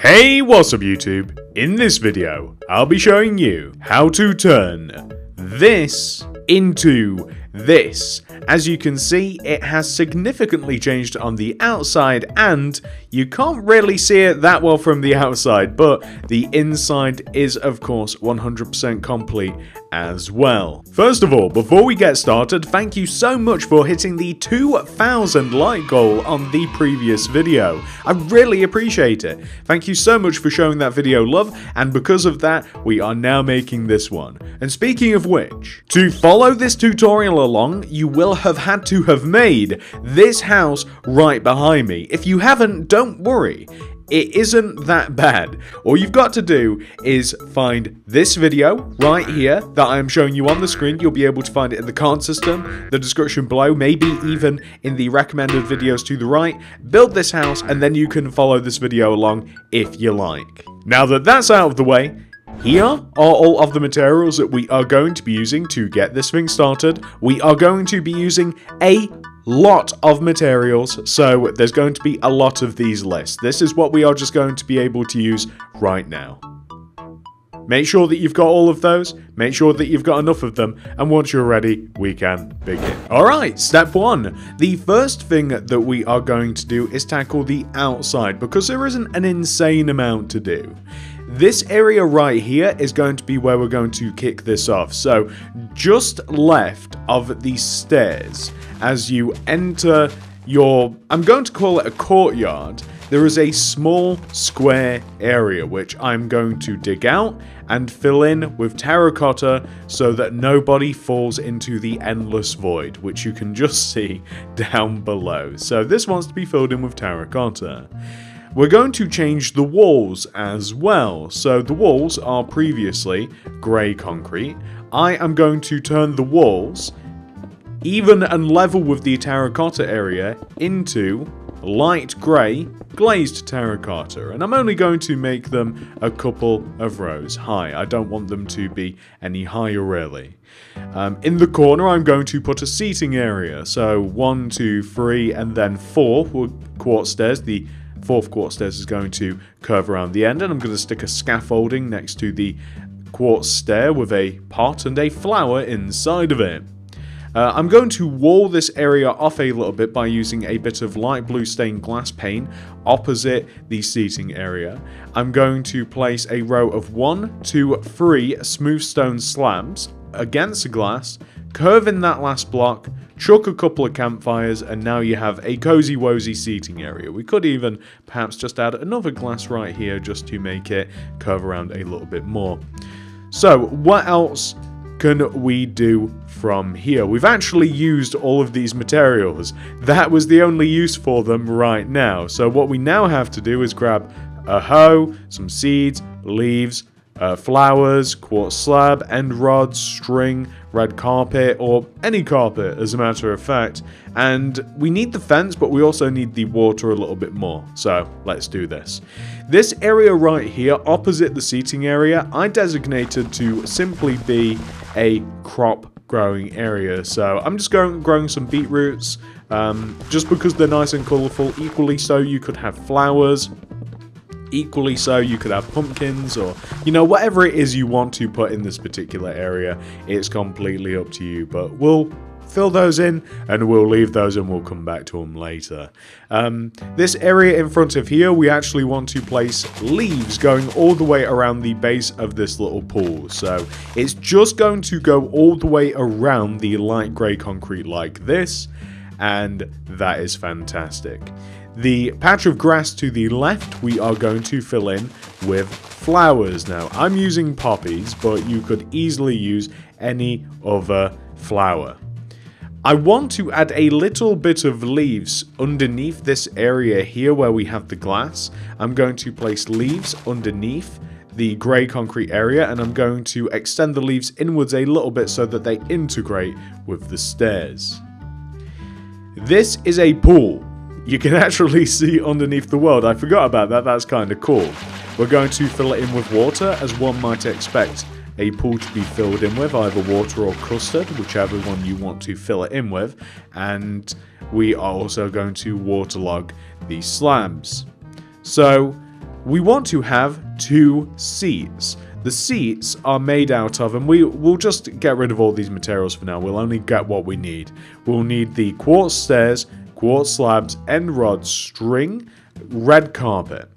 Hey, what's up YouTube? In this video, I'll be showing you how to turn this into this. As you can see, it has significantly changed on the outside and you can't really see it that well from the outside, but the inside is of course 100% complete as well. First of all, before we get started, thank you so much for hitting the 2,000 like goal on the previous video. I really appreciate it. Thank you so much for showing that video love, and because of that, we are now making this one. And speaking of which, to follow this tutorial along, you will have had to have made this house right behind me. If you haven't, don't worry. It isn't that bad. All you've got to do is find this video right here that I am showing you on the screen. You'll be able to find it in the card system, the description below, maybe even in the recommended videos to the right. Build this house and then you can follow this video along if you like. Now that that's out of the way, here are all of the materials that we are going to be using to get this thing started. We are going to be using a lot of materials, so there's going to be a lot of these lists. This is what we are just going to be able to use right now. Make sure that you've got all of those, make sure that you've got enough of them, and once you're ready, we can begin. Alright, step one. The first thing that we are going to do is tackle the outside, because there isn't an insane amount to do. This area right here is going to be where we're going to kick this off. So, just left of these stairs, as you enter your, I'm going to call it a courtyard, there is a small square area which I'm going to dig out and fill in with terracotta so that nobody falls into the endless void, which you can just see down below. So this wants to be filled in with terracotta. We're going to change the walls as well. So the walls are previously grey concrete. I am going to turn the walls even and level with the terracotta area into light grey glazed terracotta, and I'm only going to make them a couple of rows high. I don't want them to be any higher really. In the corner I'm going to put a seating area, so 1, 2, 3 and then 4 quartz stairs. The fourth quartz stairs is going to curve around the end, and I'm going to stick a scaffolding next to the quartz stair with a pot and a flower inside of it. I'm going to wall this area off a little bit by using a bit of light blue stained glass paint opposite the seating area. I'm going to place a row of 1, 2, 3 smooth stone slabs against the glass, curve in that last block, chuck a couple of campfires, and now you have a cozy wozy seating area. We could even perhaps just add another glass right here just to make it curve around a little bit more. So what else can we do from here? We've actually used all of these materials. That was the only use for them right now. So what we now have to do is grab a hoe, some seeds, leaves, flowers, quartz slab, end rods, string, red carpet, or any carpet as a matter of fact. And we need the fence, but we also need the water a little bit more. So let's do this. This area right here, opposite the seating area, I designated to simply be a crop growing area. So I'm just growing some beetroots, just because they're nice and colourful. Equally so, you could have flowers. Equally so, you could have pumpkins, or, you know, whatever it is you want to put in this particular area. It's completely up to you, but we'll fill those in and we'll leave those and we'll come back to them later. This area in front of here, we actually want to place leaves going all the way around the base of this little pool. So it's just going to go all the way around the light grey concrete like this, and that is fantastic. The patch of grass to the left, we are going to fill in with flowers. Now, I'm using poppies, but you could easily use any other flower. I want to add a little bit of leaves underneath this area here where we have the glass. I'm going to place leaves underneath the grey concrete area, and I'm going to extend the leaves inwards a little bit so that they integrate with the stairs. This is a pool. You can actually see underneath the world. I forgot about that. That's kind of cool. We're going to fill it in with water, as one might expect a pool to be filled in with, either water or custard, whichever one you want to fill it in with. And we are also going to waterlog these slabs. So we want to have 2 seats. The seats are made out of, and we'll just get rid of all these materials for now. We'll only get what we need. We'll need the quartz stairs, quartz slabs, end rods, string, red carpet.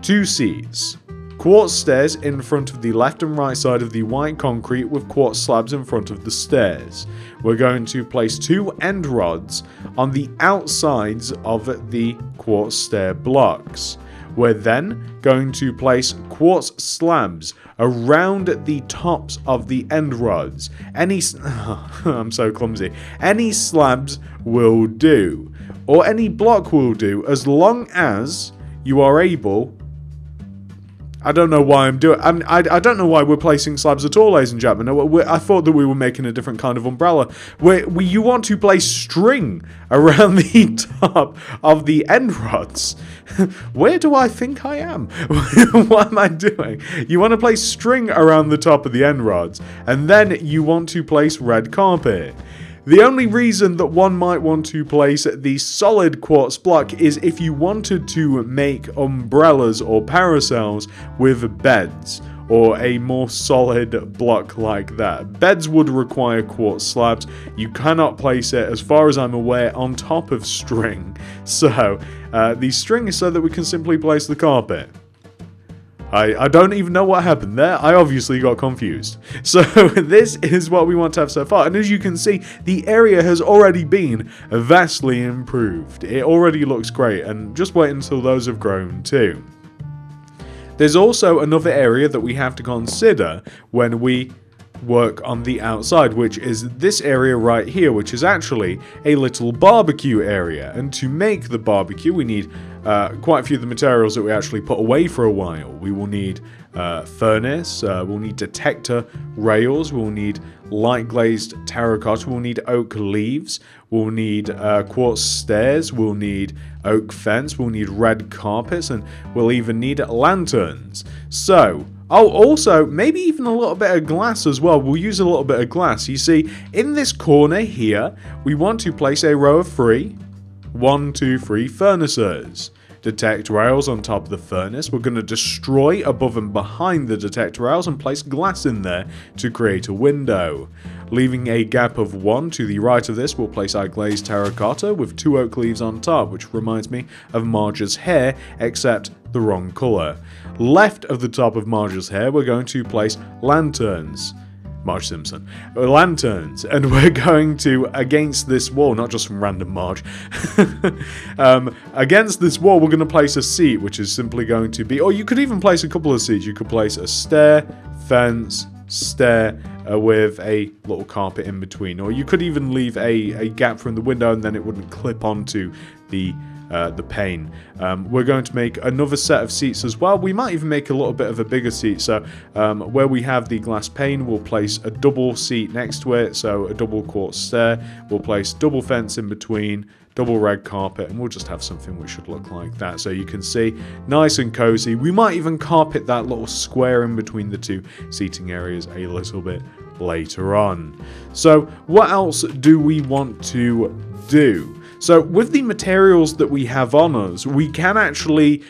2 seats. Quartz stairs in front of the left and right side of the white concrete with quartz slabs in front of the stairs. We're going to place 2 end rods on the outsides of the quartz stair blocks. We're then going to place quartz slabs around the tops of the end rods. I'm so clumsy. Any slabs will do, or any block will do, as long as you are able. I don't know why I'm doing. I don't know why we're placing slabs at all, ladies and gentlemen. I thought that we were making a different kind of umbrella. You want to place string around the top of the end rods. Where do I think I am? What am I doing? You want to place string around the top of the end rods, and then you want to place red carpet. The only reason that one might want to place the solid quartz block is if you wanted to make umbrellas or parasols with beds, or a more solid block like that. Beds would require quartz slabs. You cannot place it, as far as I'm aware, on top of string. So, the string is so that we can simply place the carpet. I don't even know what happened there. I obviously got confused. So this is what we want to have so far. And as you can see, the area has already been vastly improved. It already looks great, and just wait until those have grown too. There's also another area that we have to consider when we work on the outside, which is this area right here, which is actually a little barbecue area. And to make the barbecue, we need quite a few of the materials that we actually put away for a while. We will need furnace, we'll need detector rails, we'll need light glazed terracotta, we'll need oak leaves, we'll need quartz stairs, we'll need oak fence, we'll need red carpets, and we'll even need lanterns. So, oh, also, maybe even a little bit of glass as well. We'll use a little bit of glass. You see, in this corner here, we want to place a row of 3 furnaces. Detect rails on top of the furnace. We're going to destroy above and behind the detect rails and place glass in there to create a window. Leaving a gap of 1 to the right of this, we'll place our glazed terracotta with 2 oak leaves on top, which reminds me of Marge's hair, except the wrong colour. Left of the top of Marge's hair, we're going to place lanterns. Marge Simpson. Lanterns, and we're going to, against this wall, not just from random Marge, against this wall we're going to place a seat, which is simply going to be, or you could even place a couple of seats. You could place a stair, fence, stair, with a little carpet in between, or you could even leave a gap from the window and then it wouldn't clip onto the pane. We're going to make another set of seats as well. We might even make a little bit of a bigger seat. So where we have the glass pane, we'll place a double seat next to it. So a double quartz stair. We'll place double fence in between, double red carpet, and we'll just have something which should look like that. So you can see, nice and cozy. We might even carpet that little square in between the 2 seating areas a little bit later on. So what else do we want to do? So with the materials that we have on us, we can actually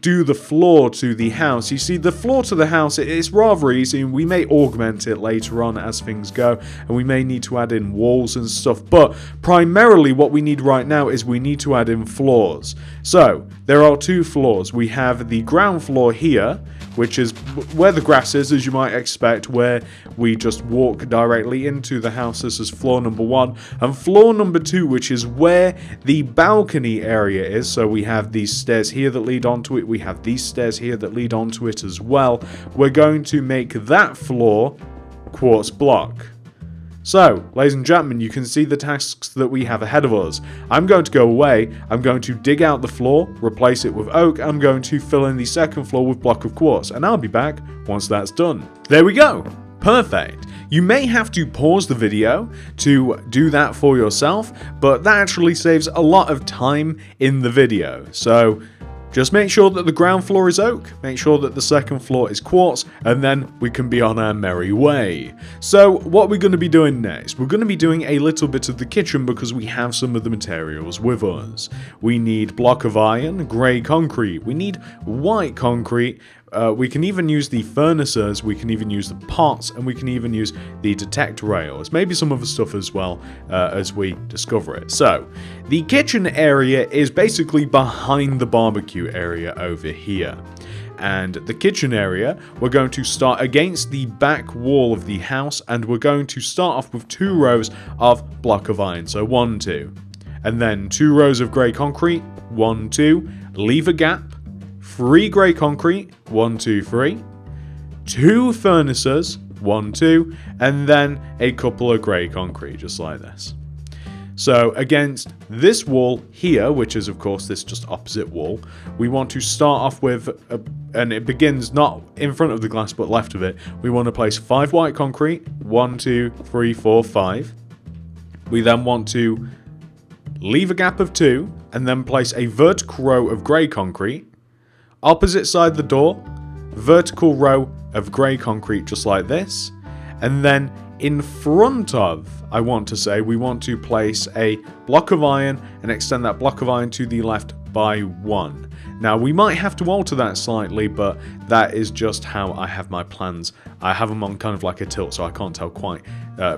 do the floor to the house. You see, the floor to the house, it's rather easy, and we may augment it later on as things go, and we may need to add in walls and stuff, but primarily what we need right now is we need to add in floors. So there are 2 floors. We have the ground floor here, which is where the grass is, as you might expect, where we just walk directly into the house. This is floor number 1. And floor number 2, which is where the balcony area is. So we have these stairs here that lead onto it. We have these stairs here that lead onto it as well. We're going to make that floor quartz block. So, ladies and gentlemen, you can see the tasks that we have ahead of us. I'm going to go away, I'm going to dig out the floor, replace it with oak, I'm going to fill in the second floor with block of quartz, and I'll be back once that's done. There we go! Perfect! You may have to pause the video to do that for yourself, but that actually saves a lot of time in the video. So, Just make sure that the ground floor is oak, make sure that the second floor is quartz, and then we can be on our merry way. So what we're going to be doing next, we're going to be doing a little bit of the kitchen because we have some of the materials with us. We need block of iron, grey concrete, we need white concrete, we can even use the furnaces, we can even use the pots, and we can even use the detect rails, maybe some other stuff as well as we discover it. So, the kitchen area is basically behind the barbecue area over here. And the kitchen area, we're going to start against the back wall of the house, and we're going to start off with 2 rows of block of iron, so 1, 2. And then 2 rows of grey concrete, 1, 2, leave a gap, 3 grey concrete, 1, 2, 3, 2 furnaces, 1, 2, and then a couple of grey concrete, just like this. So against this wall here, which is of course this just opposite wall, we want to start off with, and it begins not in front of the glass but left of it, we want to place 5 white concrete, 1, 2, 3, 4, 5. We then want to leave a gap of 2, and then place a vertical row of grey concrete. Opposite side the door, vertical row of grey concrete just like this. And then in front of, I want to say, we want to place a block of iron and extend that block of iron to the left by 1. Now we might have to alter that slightly, but that is just how I have my plans. I have them on kind of like a tilt, so I can't tell quite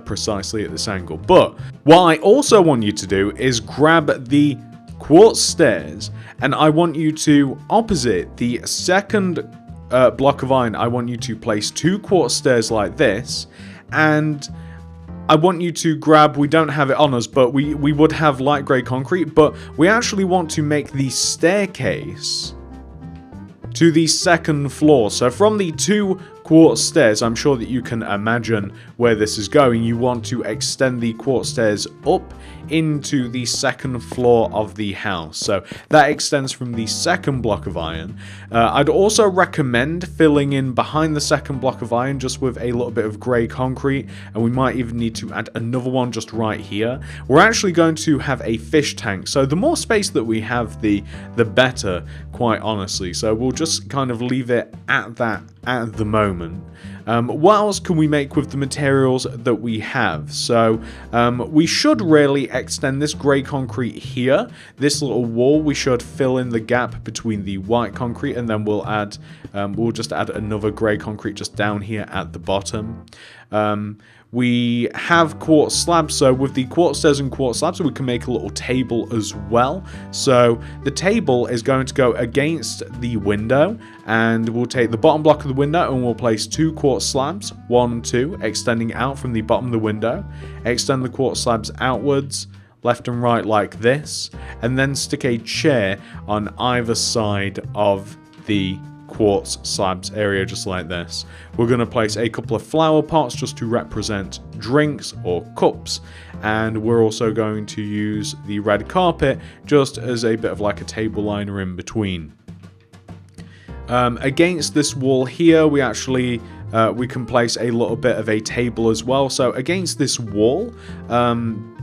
precisely at this angle. But what I also want you to do is grab the quartz stairs, and I want you to, opposite the second block of iron, I want you to place 2 quartz stairs like this, and I want you to grab, we don't have it on us, but we would have light grey concrete, but we actually want to make the staircase to the second floor. So from the 2 quartz stairs, I'm sure that you can imagine where this is going. You want to extend the quartz stairs up into the second floor of the house. So that extends from the second block of iron. I'd also recommend filling in behind the second block of iron just with a little bit of grey concrete, and we might even need to add another one just right here. We're actually going to have a fish tank, so the more space that we have, the better, quite honestly. So we'll just kind of leave it at that at the moment. What else can we make with the materials that we have? So we should really extend this grey concrete here. This little wall, we should fill in the gap between the white concrete, and then we'll add, we'll just add another grey concrete just down here at the bottom. We have quartz slabs, so with the quartz stairs and quartz slabs, we can make a little table as well. So the table is going to go against the window, and we'll take the bottom block of the window and we'll place 2 quartz slabs, 1, 2, extending out from the bottom of the window. Extend the quartz slabs outwards, left and right like this, and then stick a chair on either side of the quartz slabs area just like this. We're going to place a couple of flower pots just to represent drinks or cups, and we're also going to use the red carpet just as a bit of like a table liner in between. Against this wall here, we actually we can place a little bit of a table as well. So against this wall,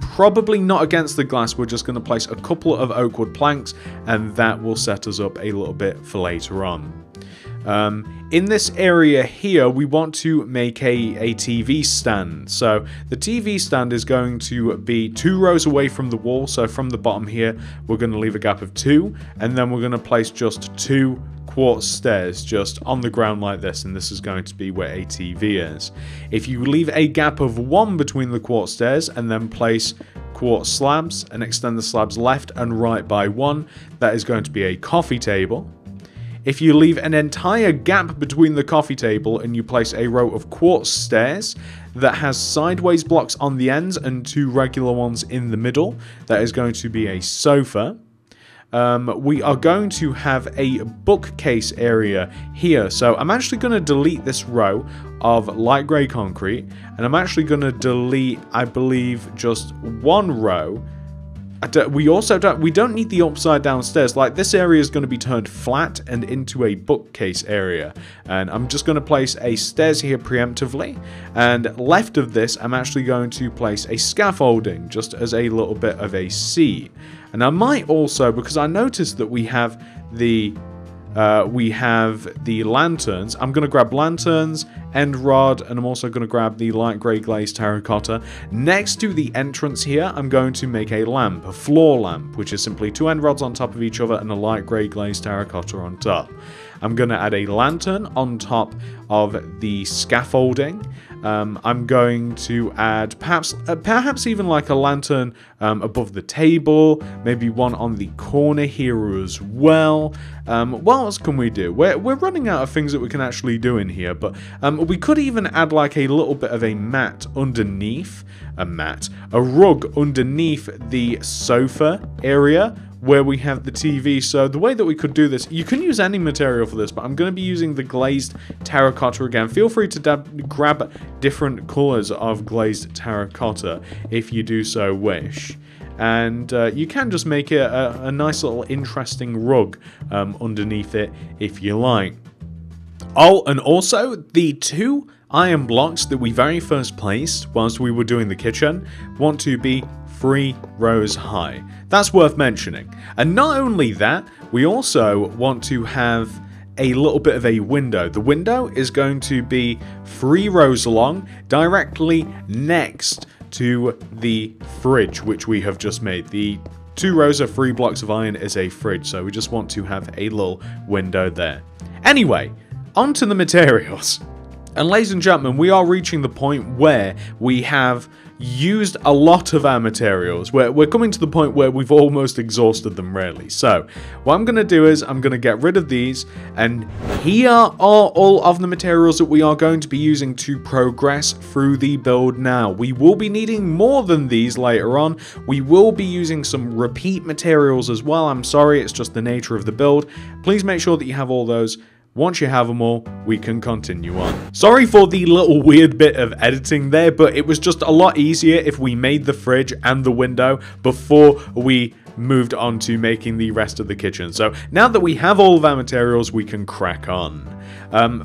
probably not against the glass, we're just going to place a couple of oak wood planks, and that will set us up a little bit for later on. In this area here, we want to make a TV stand. So the TV stand is going to be 2 rows away from the wall. So from the bottom here, we're going to leave a gap of 2, and then we're going to place just 2 quartz stairs just on the ground like this, and this is going to be where a TV is. If you leave a gap of 1 between the quartz stairs and then place quartz slabs and extend the slabs left and right by 1, that is going to be a coffee table. If you leave an entire gap between the coffee table and you place a row of quartz stairs that has sideways blocks on the ends and 2 regular ones in the middle, that is going to be a sofa. We are going to have a bookcase area here. So I'm actually going to delete this row of light grey concrete, and I'm actually going to delete, I believe, just 1 row we don't need the upside down stairs. Like, this area is going to be turned flat and into a bookcase area, and I'm just going to place a stairs here preemptively, and left of this I'm actually going to place a scaffolding just as a little bit of a seat. And I might also, because I noticed that we have the lanterns, I'm going to grab lanterns, end rod, and I'm also going to grab the light grey glazed terracotta. Next to the entrance here, I'm going to make a lamp, a floor lamp, which is simply 2 end rods on top of each other and a light grey glazed terracotta on top. I'm going to add a lantern on top of the scaffolding. I'm going to add perhaps even like a lantern above the table, maybe one on the corner here as well. What else can we do? We're running out of things that we can actually do in here, but we could even add like a little bit of a mat underneath, a rug underneath the sofa area where we have the TV. So the way that we could do this, you can use any material for this, but I'm going to be using the glazed terracotta again. Feel free to grab different colors of glazed terracotta if you do so wish. And you can just make it a nice little interesting rug underneath it if you like. Oh, and also the 2 iron blocks that we very first placed whilst we were doing the kitchen want to be 3 rows high. That's worth mentioning. And not only that, we also want to have a little bit of a window. The window is going to be 3 rows long, directly next to the fridge, which we have just made. The 2 rows of 3 blocks of iron is a fridge, so we just want to have a little window there. Anyway, on to the materials. And ladies and gentlemen, we are reaching the point where we have used a lot of our materials. We're coming to the point where we've almost exhausted them, really. So what I'm going to do is I'm going to get rid of these, and here are all of the materials that we are going to be using to progress through the build now. We will be needing more than these later on. We will be using some repeat materials as well. I'm sorry, it's just the nature of the build. Please make sure that you have all those. Once you have them all, we can continue on. Sorry for the little weird bit of editing there, but it was just a lot easier if we made the fridge and the window before we moved on to making the rest of the kitchen. So now that we have all of our materials, we can crack on.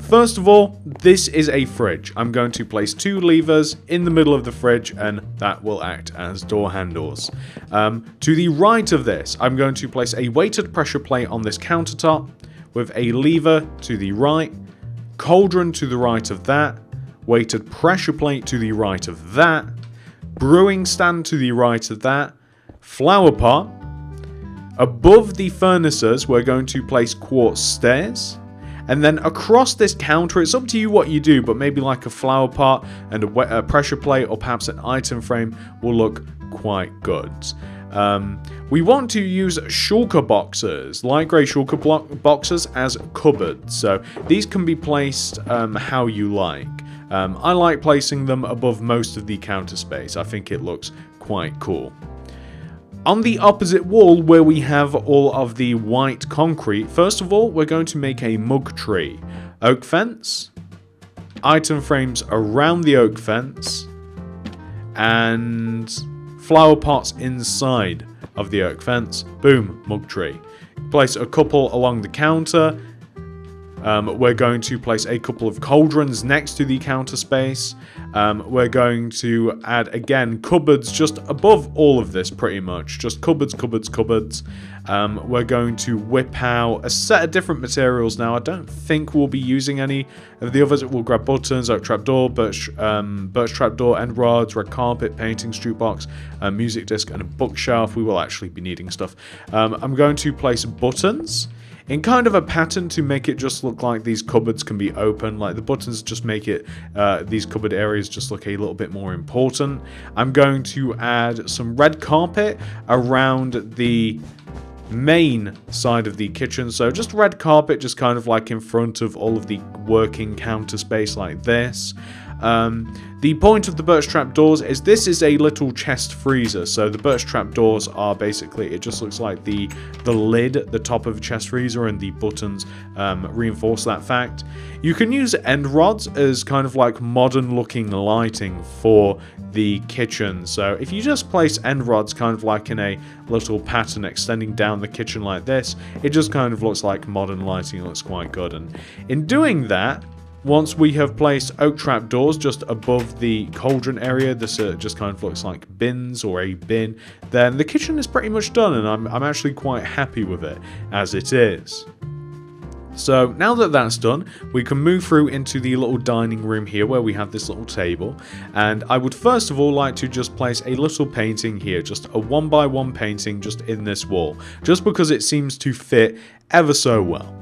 First of all, this is a fridge. I'm going to place 2 levers in the middle of the fridge, and that will act as door handles. To the right of this, I'm going to place a weighted pressure plate on this countertop, with a lever to the right, cauldron to the right of that, weighted pressure plate to the right of that, brewing stand to the right of that, flower pot. Above the furnaces, we're going to place quartz stairs. And then across this counter, it's up to you what you do, but maybe like a flower pot and a pressure plate or perhaps an item frame will look quite good. We want to use shulker boxes, light grey shulker boxes as cupboards. So these can be placed how you like. I like placing them above most of the counter space. I think it looks quite cool. On the opposite wall where we have all of the white concrete, first of all, we're going to make a mug tree. Oak fence, item frames around the oak fence, and flower pots inside of the oak fence. Boom, mug tree. Place a couple along the counter. We're going to place a couple of cauldrons next to the counter space. We're going to add, again, cupboards just above all of this, pretty much. Just cupboards, cupboards, cupboards. We're going to whip out a set of different materials now. I don't think we'll be using any of the others. We'll grab buttons, oak trapdoor, birch trapdoor, end rods, red carpet, painting, street box, a music disc, and a bookshelf. We will actually be needing stuff. I'm going to place buttons in kind of a pattern to make it just look like these cupboards can be open. Like the buttons just make it, these cupboard areas just look a little bit more important. I'm going to add some red carpet around the main side of the kitchen. So just red carpet, just kind of like in front of all of the working counter space like this. The point of the birch trap doors is this is a little chest freezer. So the birch trap doors are basically, it just looks like the lid at the top of a chest freezer, and the buttons reinforce that fact. You can use end rods as kind of like modern looking lighting for the kitchen. So if you just place end rods kind of like in a little pattern extending down the kitchen like this, it just kind of looks like modern lighting. It looks quite good. And in doing that, once we have placed oak trap doors just above the cauldron area, this just kind of looks like bins or a bin, then the kitchen is pretty much done, and I'm actually quite happy with it as it is. So now that that's done, we can move through into the little dining room here where we have this little table, and I would first of all like to just place a little painting here, just a 1x1 painting just in this wall, just because it seems to fit ever so well.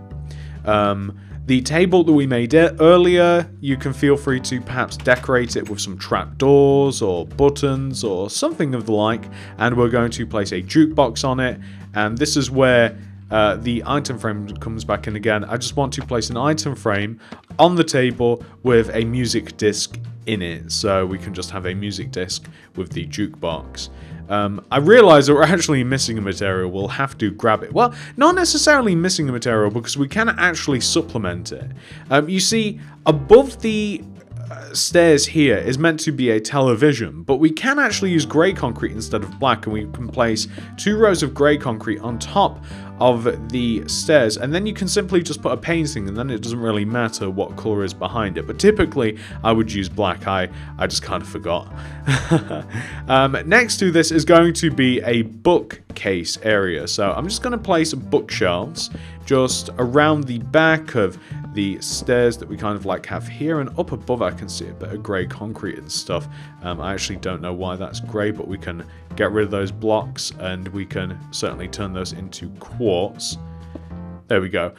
The table that we made earlier, you can feel free to perhaps decorate it with some trapdoors or buttons or something of the like, and we're going to place a jukebox on it, and this is where the item frame comes back in again. I just want to place an item frame on the table with a music disc in it, so we can just have a music disc with the jukebox. I realize that we're actually missing a material. We'll have to grab it. Well, not necessarily missing a material, because we can actually supplement it. You see, above the stairs here is meant to be a television, but we can actually use grey concrete instead of black, and we can place 2 rows of grey concrete on top of the stairs, and then you can simply just put a painting, and then it doesn't really matter what colour is behind it. But typically I would use black. I just kind of forgot. Next to this is going to be a bookcase area, so I'm just going to place bookshelves just around the back of the stairs that we kind of like have here, and up above I can see a bit of grey concrete and stuff. I actually don't know why that's grey, but we can get rid of those blocks, and we can certainly turn those into quartz. There we go.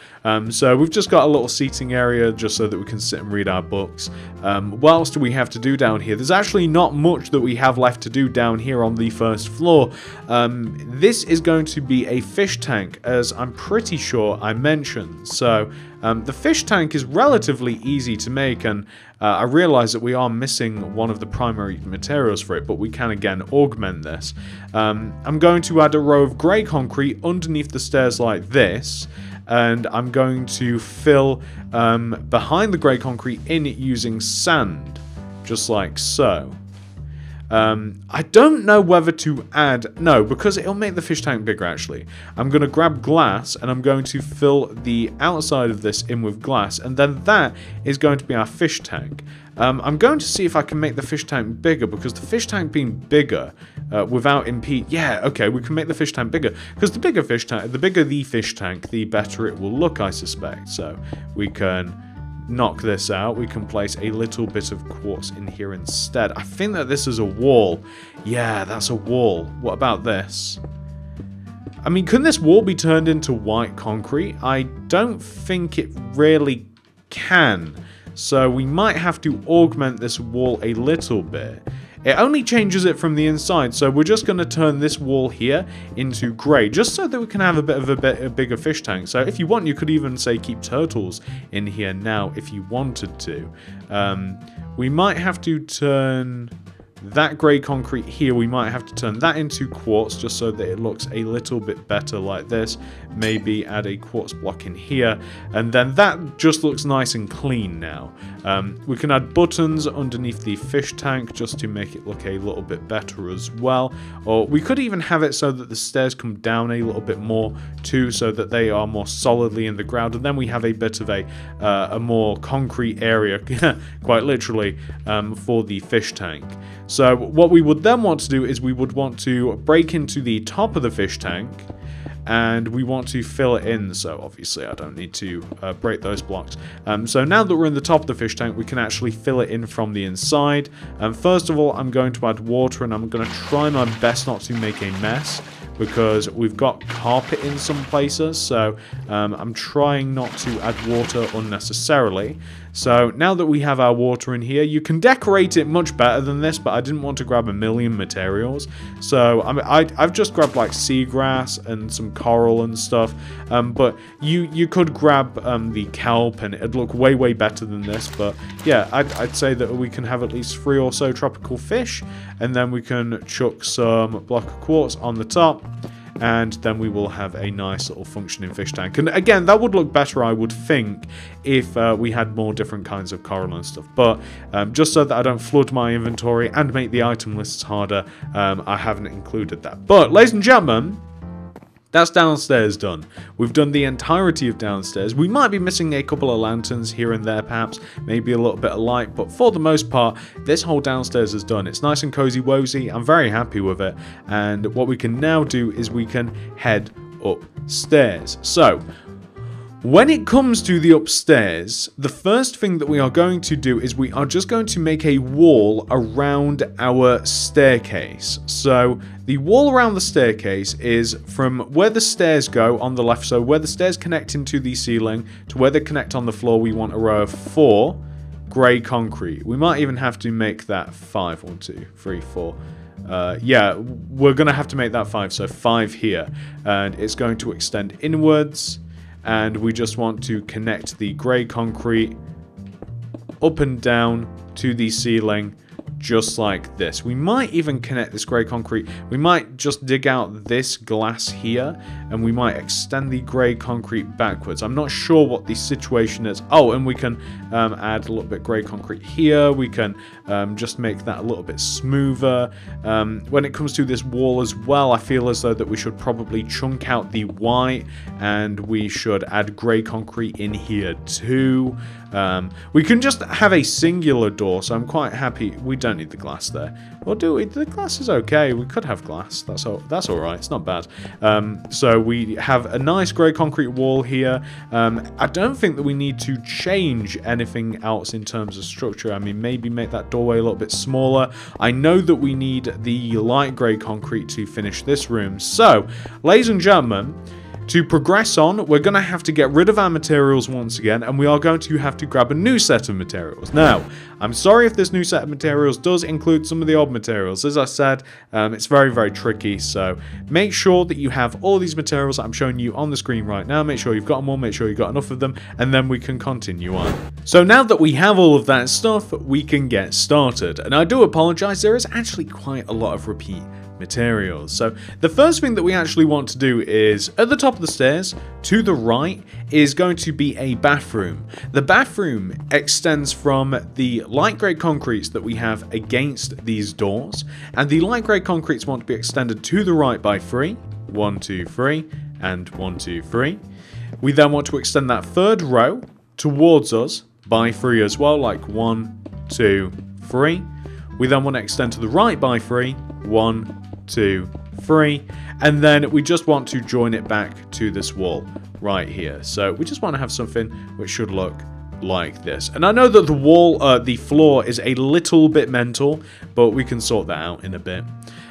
So we've just got a little seating area just so that we can sit and read our books. What else do we have to do down here? There's actually not much that we have left to do down here on the first floor. This is going to be a fish tank, as I'm pretty sure I mentioned. So the fish tank is relatively easy to make, and I realize that we are missing one of the primary materials for it, but we can again augment this. I'm going to add a row of grey concrete underneath the stairs like this, and I'm going to fill behind the grey concrete in using sand, just like so. I don't know whether to add... No, because it'll make the fish tank bigger, actually. I'm going to grab glass, and I'm going to fill the outside of this in with glass, and then that is going to be our fish tank. I'm going to see if I can make the fish tank bigger, because the fish tank being bigger without impede... Yeah, okay, we can make the fish tank bigger, because the bigger the fish tank, the better it will look, I suspect. So we can knock this out. We can place a little bit of quartz in here instead. I think that this is a wall. Yeah, that's a wall. What about this? I mean, can this wall be turned into white concrete? I don't think it really can. So we might have to augment this wall a little bit. It only changes it from the inside, so we're just going to turn this wall here into grey, just so that we can have a bit of a bigger fish tank. So if you want, you could even say keep turtles in here now if you wanted to. We might have to turn that grey concrete here, we might have to turn that into quartz just so that it looks a little bit better like this. Maybe add a quartz block in here, and then that just looks nice and clean now. We can add buttons underneath the fish tank just to make it look a little bit better as well. Or we could even have it so that the stairs come down a little bit more too, so that they are more solidly in the ground, and then we have a bit of a more concrete area, quite literally, for the fish tank. So what we would then want to do is we would want to break into the top of the fish tank, and we want to fill it in. So obviously I don't need to break those blocks. So now that we're in the top of the fish tank, we can actually fill it in from the inside. First of all, I'm going to add water, and I'm going to try my best not to make a mess, because we've got carpet in some places, so I'm trying not to add water unnecessarily. So now that we have our water in here, you can decorate it much better than this, but I didn't want to grab a million materials. So I've just grabbed like seagrass and some coral and stuff, but you could grab the kelp and it'd look way better than this. But yeah, I'd say that we can have at least 3 or so tropical fish, and then we can chuck some block of quartz on the top. And then we will have a nice little functioning fish tank. And again, that would look better, I would think, if we had more different kinds of coral and stuff. But just so that I don't flood my inventory and make the item lists harder, I haven't included that. But, ladies and gentlemen, that's downstairs done. We've done the entirety of downstairs. We might be missing a couple of lanterns here and there, perhaps, maybe a little bit of light, but for the most part, this whole downstairs is done. It's nice and cozy-wozy. I'm very happy with it. And what we can now do is we can head upstairs. So, when it comes to the upstairs, the first thing that we are going to do is we are just going to make a wall around our staircase. So the wall around the staircase is from where the stairs go on the left, so where the stairs connect into the ceiling to where they connect on the floor, we want a row of 4 grey concrete. We might even have to make that 5. 1, 2, 3, 4. Yeah, we're going to have to make that 5, so 5 here. And it's going to extend inwards. And we just want to connect the grey concrete up and down to the ceiling, just like this. We might even connect this grey concrete. We might just dig out this glass here, and we might extend the grey concrete backwards. I'm not sure what the situation is. Oh, and we can add a little bit grey concrete here. We can just make that a little bit smoother. When it comes to this wall as well, I feel as though that we should probably chunk out the white, and we should add grey concrete in here too. We can just have a singular door, so I'm quite happy. We don't need the glass there. Or do we? The glass is okay. We could have glass. That's all right. It's not bad. So we have a nice grey concrete wall here. I don't think that we need to change anything else in terms of structure. I mean, maybe make that doorway a little bit smaller. I know that we need the light grey concrete to finish this room. So, ladies and gentlemen, to progress on, we're going to have to get rid of our materials once again, and we are going to have to grab a new set of materials. Now, I'm sorry if this new set of materials does include some of the old materials. As I said, it's very tricky, so make sure that you have all these materials that I'm showing you on the screen right now. Make sure you've got them all, make sure you've got enough of them, and then we can continue on. So now that we have all of that stuff, we can get started. And I do apologize, there is actually quite a lot of repeat materials. So the first thing that we actually want to do is at the top of the stairs to the right is going to be a bathroom. The bathroom extends from the light grey concretes that we have against these doors, and the light grey concretes want to be extended to the right by 3. 1, 2, 3, and 1, 2, 3. We then want to extend that third row towards us by 3 as well, like 1, 2, 3. We then want to extend to the right by 3. 1, 2, 3, and then we just want to join it back to this wall right here. So we just want to have something which should look like this. And I know that the floor is a little bit mental, but we can sort that out in a bit.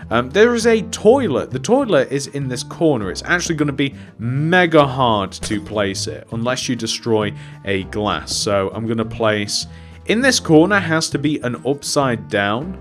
There is a toilet. The toilet is in this corner. It's actually going to be mega hard to place it unless you destroy a glass. So I'm going to place in this corner has to be an upside down.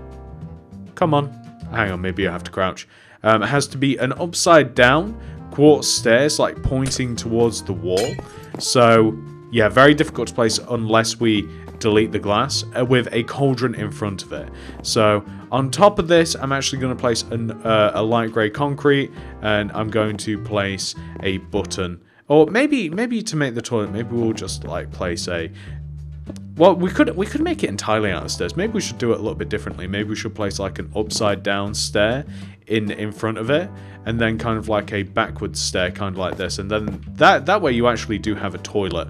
Come on. Hang on, maybe I have to crouch. It has to be an upside down quartz stairs, like pointing towards the wall. So, yeah, very difficult to place unless we delete the glass with a cauldron in front of it. So, on top of this, I'm actually going to place a light grey concrete, and I'm going to place a button. Or maybe to make the toilet, maybe we'll just like place a... Well, we could make it entirely out of stairs. Maybe we should do it a little bit differently. Maybe we should place like an upside down stair in front of it, and then kind of like a backwards stair, kind of like this. And then that way you actually do have a toilet.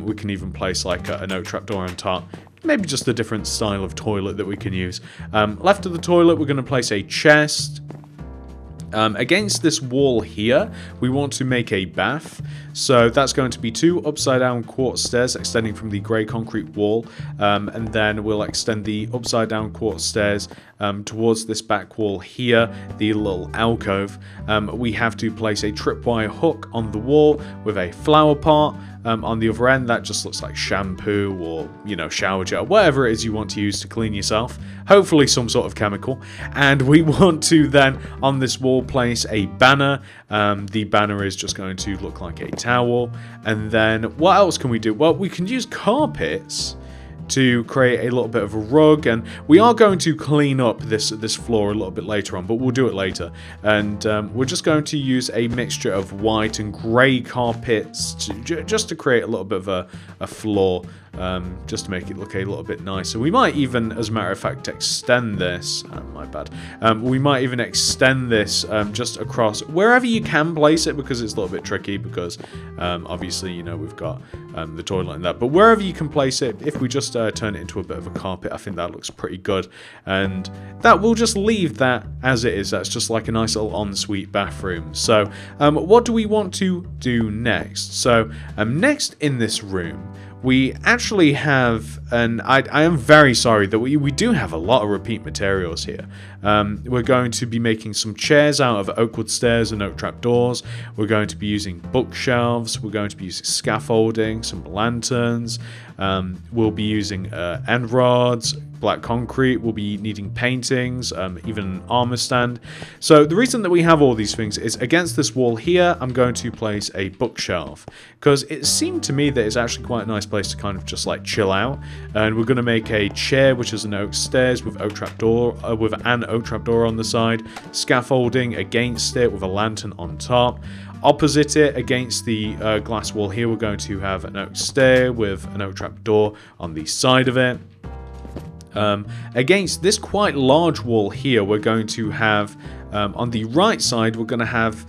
We can even place like an oak trapdoor on top. Maybe just a different style of toilet that we can use. Left of the toilet, we're going to place a chest. Against this wall here, we want to make a bath. So that's going to be 2 upside down quartz stairs extending from the grey concrete wall. And then we'll extend the upside down quartz stairs towards this back wall here, the little alcove, we have to place a tripwire hook on the wall with a flower pot. On the other end, that just looks like shampoo or, you know, shower gel, whatever it is you want to use to clean yourself. Hopefully some sort of chemical. And we want to then, on this wall, place a banner. The banner is just going to look like a towel. And then what else can we do? Well, we can use carpets to create a little bit of a rug, and we are going to clean up this floor a little bit later on, but we'll do it later. And we're just going to use a mixture of white and grey carpets just to create a little bit of a floor, just to make it look a little bit nicer. We might even, as a matter of fact, extend this. My bad. We might even extend this just across wherever you can place it, because it's a little bit tricky, because obviously, you know, we've got the toilet and that, but wherever you can place it, if we just turn it into a bit of a carpet, I think that looks pretty good. And that we'll just leave that as it is. That's just like a nice little ensuite bathroom. So what do we want to do next? So next in this room, we actually have, and I am very sorry that we do have a lot of repeat materials here. We're going to be making some chairs out of oak wood stairs and oak trapdoors. We're going to be using bookshelves. We're going to be using scaffolding, some lanterns. We'll be using end rods, black concrete. We'll be needing paintings, even an armor stand. So the reason that we have all these things is against this wall here, I'm going to place a bookshelf, because it seemed to me that it's actually quite a nice place to kind of just like chill out. And we're going to make a chair which is an oak stairs with oak trapdoor, with an oak trapdoor on the side, scaffolding against it with a lantern on top. Opposite it, against the glass wall here, we're going to have an oak stair with an oak trapdoor on the side of it. Against this quite large wall here, we're going to have, on the right side, we're going to have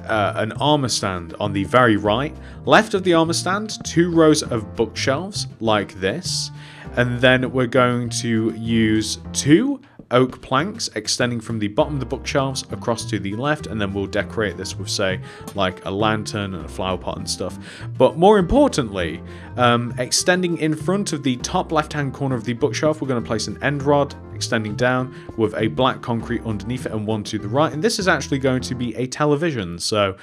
an armor stand on the very right. Left of the armor stand, 2 rows of bookshelves like this. And then we're going to use 2 oak planks extending from the bottom of the bookshelves across to the left, and then we'll decorate this with, say, like a lantern and a flower pot and stuff. But more importantly, extending in front of the top left hand corner of the bookshelf, we're going to place an end rod extending down with a black concrete underneath it and one to the right, and this is actually going to be a television, so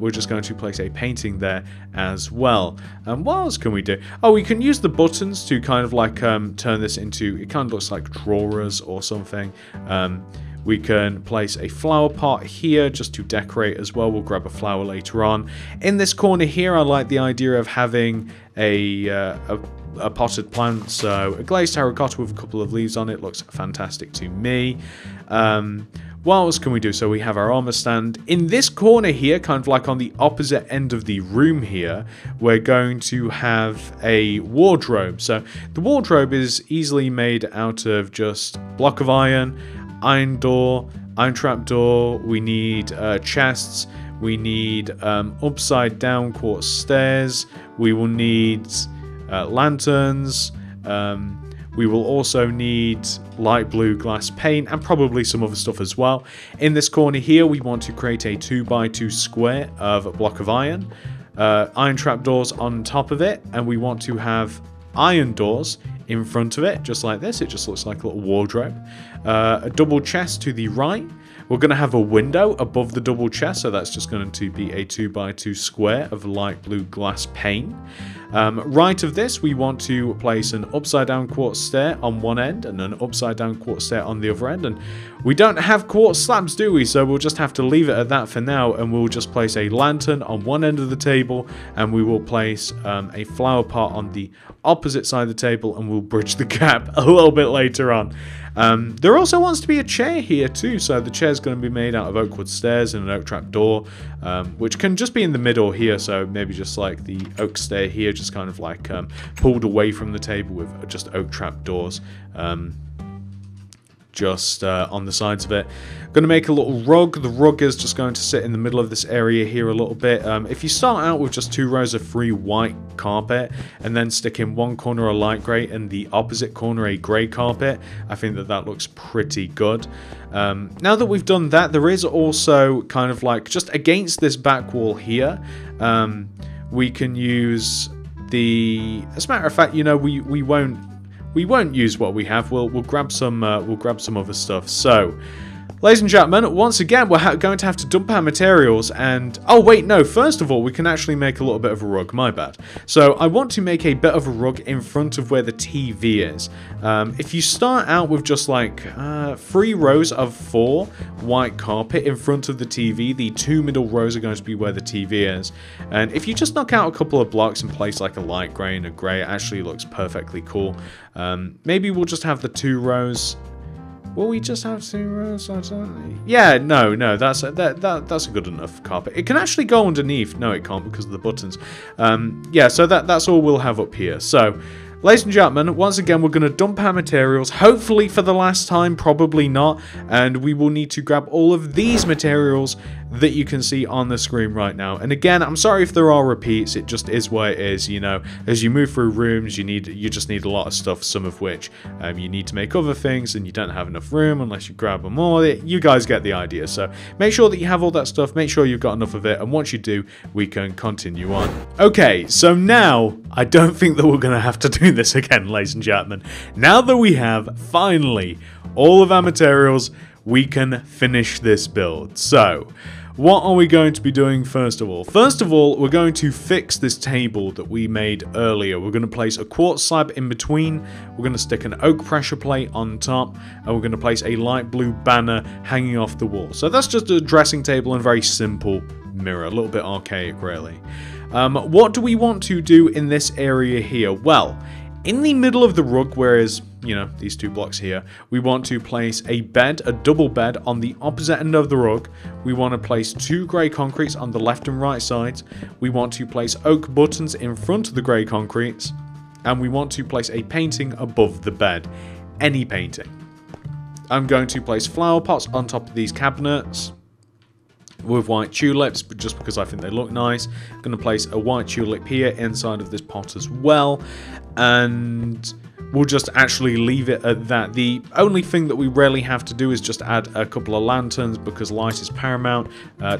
we're just going to place a painting there as well. And what else can we do? Oh, we can use the buttons to kind of like turn this into, it kind of looks like drawers or something. We can place a flower pot here just to decorate as well. We'll grab a flower later on. In this corner here, I like the idea of having a potted plant, so a glazed terracotta with a couple of leaves on it looks fantastic to me. What else can we do? So we have our armor stand. In this corner here, kind of like on the opposite end of the room here, we're going to have a wardrobe. So the wardrobe is easily made out of just block of iron door, iron trap door. We need chests. We need upside down quartz stairs. We will need lanterns. We will also need light blue glass paint and probably some other stuff as well. In this corner here, we want to create a 2x2 square of a block of iron trapdoors on top of it, and we want to have iron doors in front of it, just like this. It just looks like a little wardrobe. A double chest to the right. We're going to have a window above the double chest, so that's just going to be a 2x2 square of light blue glass pane. Right of this, we want to place an upside down quartz stair on one end and an upside down quartz stair on the other end. And we don't have quartz slabs, do we? So we'll just have to leave it at that for now, and we'll just place a lantern on one end of the table, and we will place a flower pot on the opposite side of the table, and we'll bridge the gap a little bit later on. There also wants to be a chair here too, so the chair's going to be made out of oak wood stairs and an oak trap door, which can just be in the middle here, so maybe just like the oak stair here, just kind of like pulled away from the table with just oak trap doors just on the sides of it. Going to make a little rug. The rug is just going to sit in the middle of this area here a little bit. If you start out with just 2 rows of free white carpet and then stick in one corner a light grey and the opposite corner a grey carpet, I think that that looks pretty good. Now that we've done that, there is also kind of like just against this back wall here, we can use the, as a matter of fact, you know, we we won't use what we have. We'll grab some other stuff. So, ladies and gentlemen, once again, we're going to have to dump our materials and... Oh, wait, no. First of all, we can actually make a little bit of a rug. My bad. So, I want to make a bit of a rug in front of where the TV is. If you start out with just like 3 rows of 4 white carpet in front of the TV, the 2 middle rows are going to be where the TV is. And if you just knock out a couple of blocks and place like a light grey and a grey, it actually looks perfectly cool. Maybe we'll just have the 2 rows... Will we just have 2 rows? Yeah, no, that's a good enough carpet. It can actually go underneath. No, it can't because of the buttons. Yeah, so that's all we'll have up here. So, ladies and gentlemen, once again, we're going to dump our materials. Hopefully for the last time, probably not. And we will need to grab all of these materials that you can see on the screen right now. And again, I'm sorry if there are repeats. It just is what it is, you know. As you move through rooms, you just need a lot of stuff, some of which you need to make other things, and you don't have enough room unless you grab them all. You guys get the idea. So make sure that you have all that stuff. Make sure you've got enough of it. And once you do, we can continue on. Okay, so now I don't think that we're going to have to do this again, ladies and gentlemen. Now that we have finally all of our materials, we can finish this build. So, what are we going to be doing first of all? First of all, we're going to fix this table that we made earlier. We're going to place a quartz slab in between. We're going to stick an oak pressure plate on top. And we're going to place a light blue banner hanging off the wall. So that's just a dressing table and a very simple mirror. A little bit archaic, really. What do we want to do in this area here? Well, in the middle of the rug, whereas, you know, these 2 blocks here, we want to place a bed, a double bed, on the opposite end of the rug. We want to place 2 grey concretes on the left and right sides. We want to place oak buttons in front of the grey concretes. And we want to place a painting above the bed. Any painting. I'm going to place flower pots on top of these cabinets with white tulips, but just because I think they look nice. I'm going to place a white tulip here inside of this pot as well, and we'll just actually leave it at that. The only thing that we really have to do is just add a couple of lanterns because light is paramount,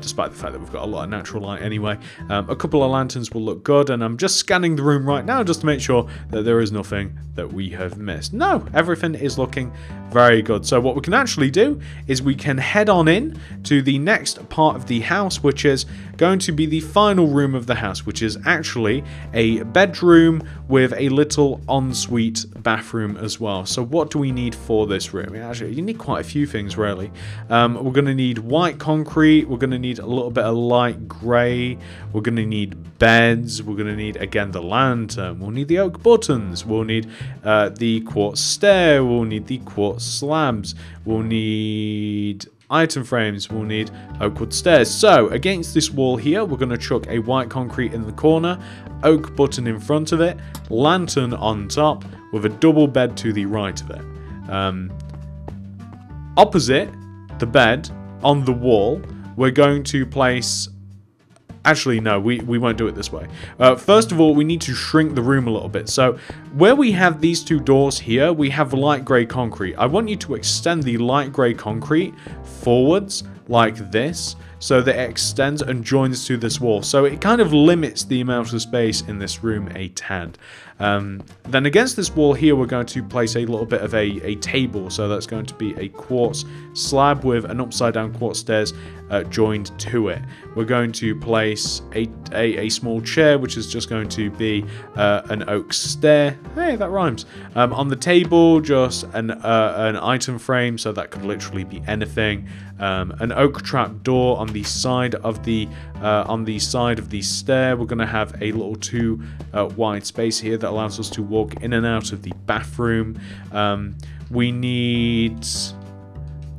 despite the fact that we've got a lot of natural light anyway. A couple of lanterns will look good, and I'm just scanning the room right now just to make sure that there is nothing that we have missed. No, everything is looking very good. So what we can actually do is we can head on in to the next part of the house, which is going to be the final room of the house, which is actually a bedroom with a little ensuite bathroom as well. So what do we need for this room? Actually, you need quite a few things, really. We're going to need white concrete. We're going to need a little bit of light grey. We're going to need beds. We're going to need, again, the lantern. We'll need the oak buttons. We'll need the quartz stair. We'll need the quartz slabs. We'll need item frames. We'll need oak wood stairs. So against this wall here, we're going to chuck a white concrete in the corner, oak button in front of it, lantern on top, with a double bed to the right of it. Opposite the bed, on the wall, we're going to place... Actually, no, we won't do it this way. First of all, we need to shrink the room a little bit. So, where we have these 2 doors here, we have light grey concrete. I want you to extend the light grey concrete forwards like this, so that it extends and joins to this wall. So it kind of limits the amount of space in this room a tad. Then against this wall here, we're going to place a little bit of a table. So that's going to be a quartz slab with an upside down quartz stairs joined to it. We're going to place a small chair, which is just going to be an oak stair. Hey, that rhymes. On the table, just an item frame, so that could literally be anything. An oak trap door on the side of the stair. We're going to have a little 2 wide space here that allows us to walk in and out of the bathroom. We need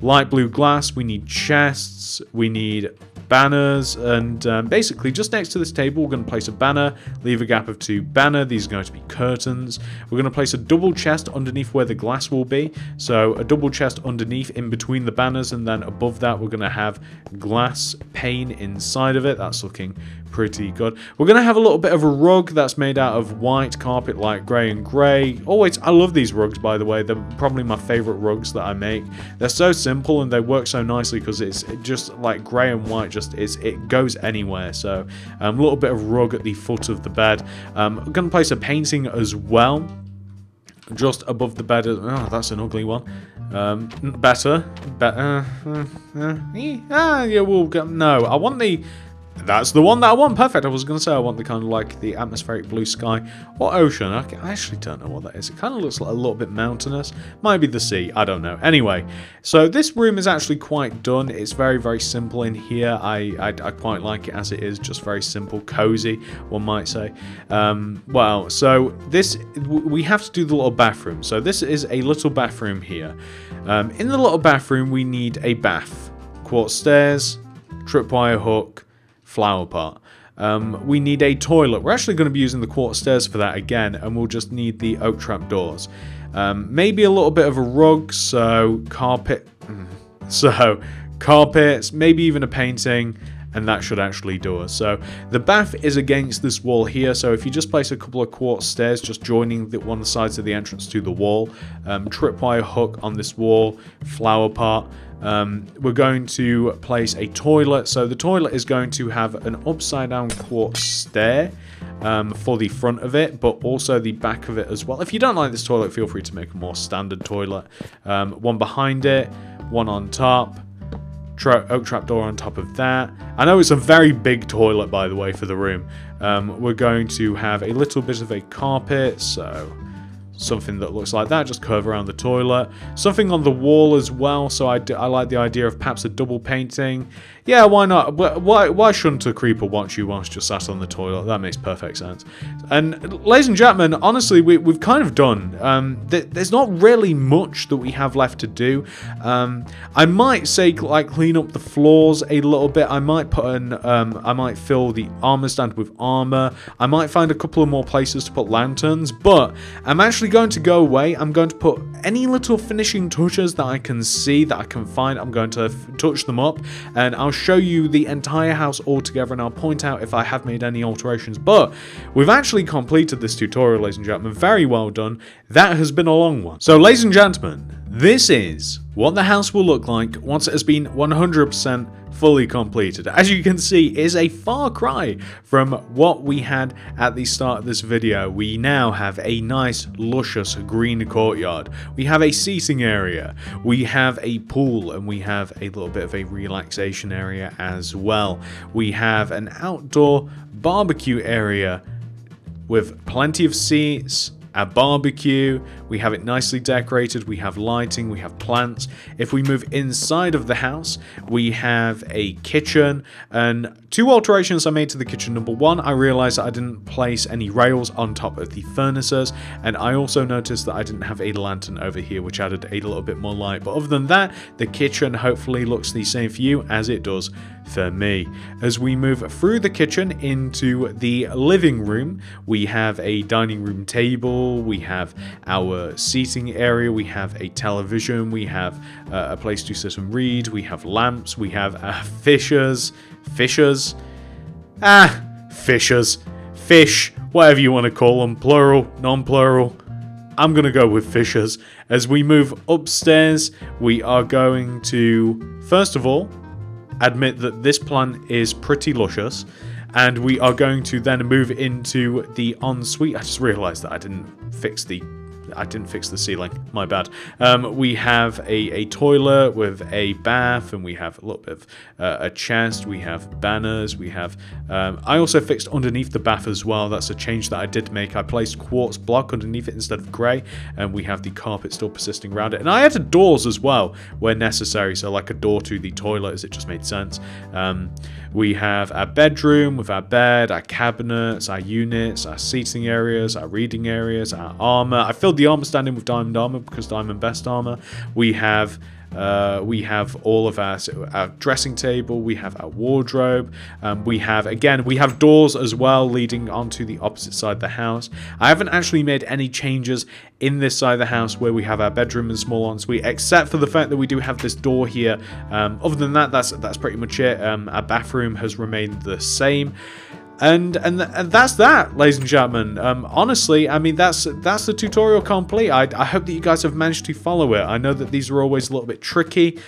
light blue glass, we need chests, we need banners, and basically just next to this table we're going to place a banner, leave a gap of 2 banner. These are going to be curtains. We're going to place a double chest underneath where the glass will be, so a double chest underneath in between the banners, and then above that we're going to have glass pane inside of it. That's looking pretty good. We're going to have a little bit of a rug that's made out of white carpet, light grey and grey. Always, I love these rugs, by the way. They're probably my favorite rugs that I make. They're so simple and they work so nicely because it's just like grey and white, just it goes anywhere. So a little bit of rug at the foot of the bed. I'm going to place a painting as well. just above the bed. Oh, that's an ugly one. Better. Yeah, we'll go. No, I want the... That's the one that I want. Perfect. I was going to say I want the kind of like the atmospheric blue sky or ocean. I actually don't know what that is. It kind of looks like a little bit mountainous. Might be the sea. I don't know. Anyway, so this room is actually quite done. It's very, very simple in here. I quite like it as it is. Just very simple, cozy, one might say. Well, so this, we have to do the little bathroom. So this is a little bathroom here. In the little bathroom, we need a bath, quartz stairs, tripwire hook, flower pot. We need a toilet. We're actually going to be using the quartz stairs for that again, and we'll just need the oak trap doors. Maybe a little bit of a rug, so carpets, maybe even a painting, and that should actually do us. So the bath is against this wall here, so if you just place a couple of quartz stairs just joining one of the sides of the entrance to the wall, tripwire hook on this wall, flower pot. We're going to place a toilet. So the toilet is going to have an upside down quartz stair for the front of it, but also the back of it as well. If you don't like this toilet, feel free to make a more standard toilet. One behind it, one on top, oak trap door on top of that. I know it's a very big toilet, by the way, for the room. We're going to have a little bit of a carpet, so something that looks like that, just curve around the toilet. Something on the wall as well, so I like the idea of perhaps a double painting. Yeah, why not? Why shouldn't a creeper watch you whilst you're sat on the toilet? That makes perfect sense. And ladies and gentlemen, honestly, we've kind of done. There's not really much that we have left to do. I might say like clean up the floors a little bit. I might put I might fill the armor stand with armor. I might find a couple of more places to put lanterns, but I'm actually going to go away. I'm going to put any little finishing touches that I can see, that I can find. I'm going to touch them up, and I'll show you the entire house all together, and I'll point out if I have made any alterations. But we've actually completed this tutorial, ladies and gentlemen. Very well done. That has been a long one. So, ladies and gentlemen, this is what the house will look like once it has been 100% fully completed. As you can see, it is a far cry from what we had at the start of this video. We now have a nice, luscious green courtyard. We have a seating area. We have a pool, and we have a little bit of a relaxation area as well. We have an outdoor barbecue area with plenty of seats, a barbecue. We have it nicely decorated. We have lighting. We have plants. If we move inside of the house, we have a kitchen, and two alterations I made to the kitchen. Number one, I realized that I didn't place any rails on top of the furnaces, and I also noticed that I didn't have a lantern over here, which added a little bit more light. But other than that, the kitchen hopefully looks the same for you as it does for me. As we move through the kitchen into the living room, we have a dining room table, we have our seating area, we have a television, we have a place to sit and read, we have lamps, we have fish, whatever you want to call them, plural, non-plural. I'm going to go with fishers. As we move upstairs, we are going to, first of all, admit that this plant is pretty luscious, and we are going to then move into the ensuite. I just realized that I didn't fix the ceiling, my bad. We have a toilet with a bath, and we have a little bit of a chest, we have banners, we have, I also fixed underneath the bath as well. That's a change that I did make. I placed quartz block underneath it instead of grey, and we have the carpet still persisting around it. And I added doors as well where necessary, so like a door to the toilet, as it just made sense. We have our bedroom with our bed, our cabinets, our units, our seating areas, our reading areas, our armor. I filled the armor stand in with diamond armor because diamond best armor. We have all of our dressing table, we have our wardrobe, we have doors as well leading onto the opposite side of the house. I haven't actually made any changes in this side of the house where we have our bedroom and small ensuite, except for the fact that we do have this door here. Other than that, that's pretty much it. Our bathroom has remained the same. And that's that, ladies and gentlemen. Honestly, I mean, that's the tutorial complete. I hope that you guys have managed to follow it. I know that these are always a little bit tricky.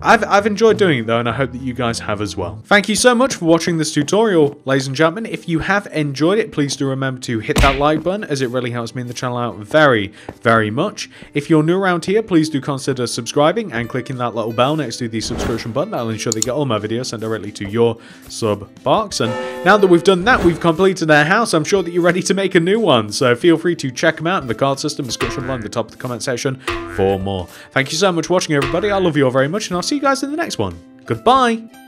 I've enjoyed doing it though, and I hope that you guys have as well. Thank you so much for watching this tutorial, ladies and gentlemen. If you have enjoyed it, please do remember to hit that like button, as it really helps me and the channel out very, very much. If you're new around here, please do consider subscribing and clicking that little bell next to the subscription button. That'll ensure that you get all my videos sent directly to your sub box. And now that we've done that, we've completed our house. I'm sure that you're ready to make a new one. So feel free to check them out in the card system description below in the top of the comment section for more. Thank you so much for watching, everybody. I love you all very much, and I'll see you guys in the next one. Goodbye.